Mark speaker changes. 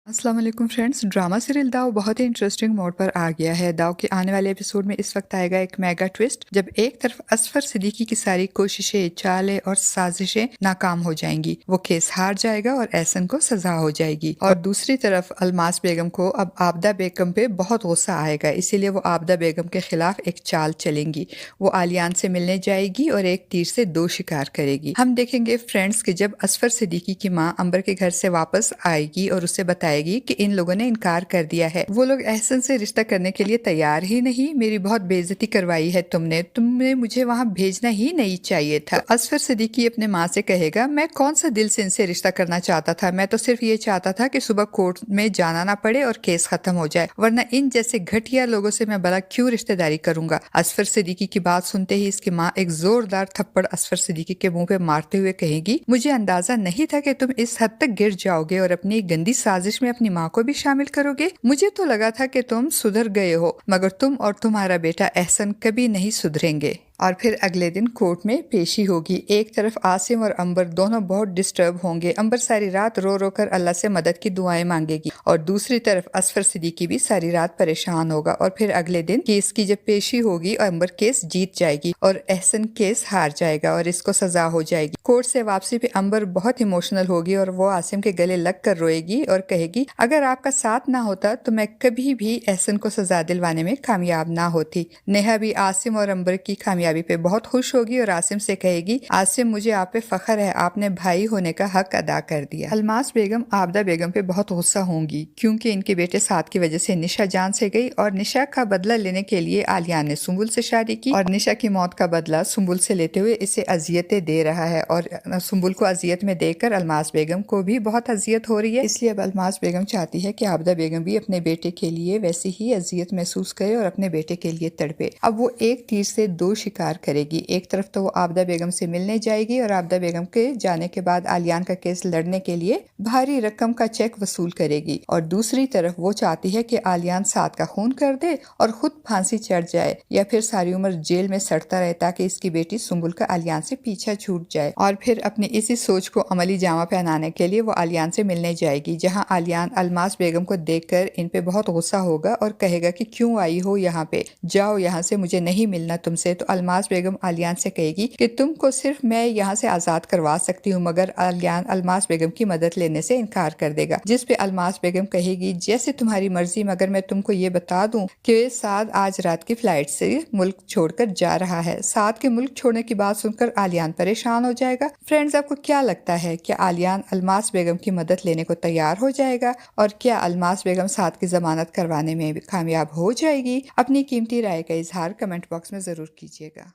Speaker 1: अस्सलाम वालेकुम friends. Drama serial दाव बहुत ही इंटरेस्टिंग मोड पर आ गया है। दाव के आने वाले एपिसोड में इस वक्त आएगा एक मेगा ट्विस्ट, जब एक तरफ असफर सिद्दीकी की सारी कोशिशें, चालें और साजिशें नाकाम हो जाएंगी। वो केस हार जाएगा और एहसन को सजा हो जाएगी। और दूसरी तरफ अलमास बेगम को अब आबदा बेगम पे बहुत गुस्सा आएगा, इसीलिए वो आबदा बेगम के खिलाफ एक चाल चलेंगी। वो आलियान से मिलने जाएगी और एक तीर से दो शिकार करेगी। हम देखेंगे फ्रेंड्स कि जब असफर सिद्दीकी की माँ अंबर के घर से वापस आएगी और उसे बताएगी कि इन लोगों ने इनकार कर दिया है, वो लोग एहसन से रिश्ता करने के लिए तैयार ही नहीं, मेरी बहुत बेइज्जती करवाई है तुमने मुझे वहाँ भेजना ही नहीं चाहिए था। तो असफर सिद्दीकी अपने माँ से कहेगा, मैं कौन सा दिल से इनसे रिश्ता करना चाहता था, मैं तो सिर्फ ये चाहता था कि सुबह कोर्ट में जाना ना पड़े और केस खत्म हो जाए, वरना इन जैसे घटिया लोगों से मैं भला क्यों रिश्तेदारी करूंगा। असफर सिद्दीकी की बात सुनते ही इसकी माँ एक जोरदार थप्पड़ असफर सिद्दीकी के मुंह पे मारते हुए कहेगी, मुझे अंदाजा नहीं था कि तुम इस हद तक गिर जाओगे और अपनी गंदी साजिश में अपनी माँ को भी शामिल करोगे। मुझे तो लगा था कि तुम सुधर गए हो, मगर तुम और तुम्हारा बेटा एहसन कभी नहीं सुधरेंगे। और फिर अगले दिन कोर्ट में पेशी होगी। एक तरफ आसिम और अंबर दोनों बहुत डिस्टर्ब होंगे। अंबर सारी रात रो रो कर अल्लाह से मदद की दुआएं मांगेगी और दूसरी तरफ असफर सिद्दीकी भी सारी रात परेशान होगा। और फिर अगले दिन केस की जब पेशी होगी, अंबर केस जीत जाएगी और एहसन केस हार जाएगा और इसको सजा हो जाएगी। कोर्ट से वापसी पे अंबर बहुत इमोशनल होगी और वो आसिम के गले लग कर रोएगी और कहेगी, अगर आपका साथ ना होता तो मैं कभी भी एहसन को सजा दिलवाने में कामयाब ना होती। नेहा भी आसिम और अंबर की कामयाबी पे बहुत खुश होगी और आसिम से कहेगी, आसिम मुझे आप पे फख्र है, आपने भाई होने का हक अदा कर दिया। अलमास बेगम आबदा बेगम पे बहुत गुस्सा होंगी क्योंकि इनके बेटे साथ की वजह से निशा जान से गई और निशा का बदला लेने के लिए आलियान ने सुंबुल से शादी की और निशा की मौत का बदला सुंबुल से लेते हुए इसे अजियतें दे रहा है और सुंबुल को अजियत में देकर अलमास बेगम को भी बहुत अजियत हो रही है। इसलिए अब अलमास बेगम चाहती है कि आबदा बेगम भी अपने बेटे के लिए वैसी ही अजियत महसूस करे और अपने बेटे के लिए तड़पे। अब वो एक तीर से दो शिकार करेगी। एक तरफ तो वो आबदा बेगम से मिलने जाएगी और आबदा बेगम के जाने के बाद आलियान का केस लड़ने के लिए भारी रकम का चेक वसूल करेगी और दूसरी तरफ वो चाहती है कि आलियान साद का खून कर दे और खुद फांसी चढ़ जाए या फिर सारी उम्र जेल में सड़ता रहे ताकि इसकी बेटी सुंबुल का आलियान से पीछा छूट जाए। और फिर अपनी इसी सोच को अमली जामा पहनाने के लिए वो आलियान से मिलने जाएगी, जहाँ आलियान अलमास बेगम को देखकर इन पे बहुत गुस्सा होगा और कहेगा कि क्यों आई हो यहाँ पे, जाओ यहाँ से, मुझे नहीं मिलना तुमसे। तो अलमास बेगम आलियान से कहेगी कि तुमको सिर्फ मैं यहाँ से आजाद करवा सकती हूँ, मगर आलियान अलमास बेगम की मदद लेने से इनकार कर देगा, जिस पे अलमास बेगम कहेगी, जैसे तुम्हारी मर्जी, मगर मैं तुमको ये बता दूं कि साद आज रात की फ्लाइट से मुल्क छोड़कर जा रहा है। साद के मुल्क छोड़ने की बात सुनकर आलियान परेशान हो जाएगा। फ्रेंड्स, आपको क्या लगता है कि आलियान अलमास बेगम की मदद लेने को तैयार हो जाएगा और क्या अलमास बेगम साद की जमानत करवाने में भी कामयाब हो जाएगी? अपनी कीमती राय का इजहार कमेंट बॉक्स में जरूर कीजिएगा।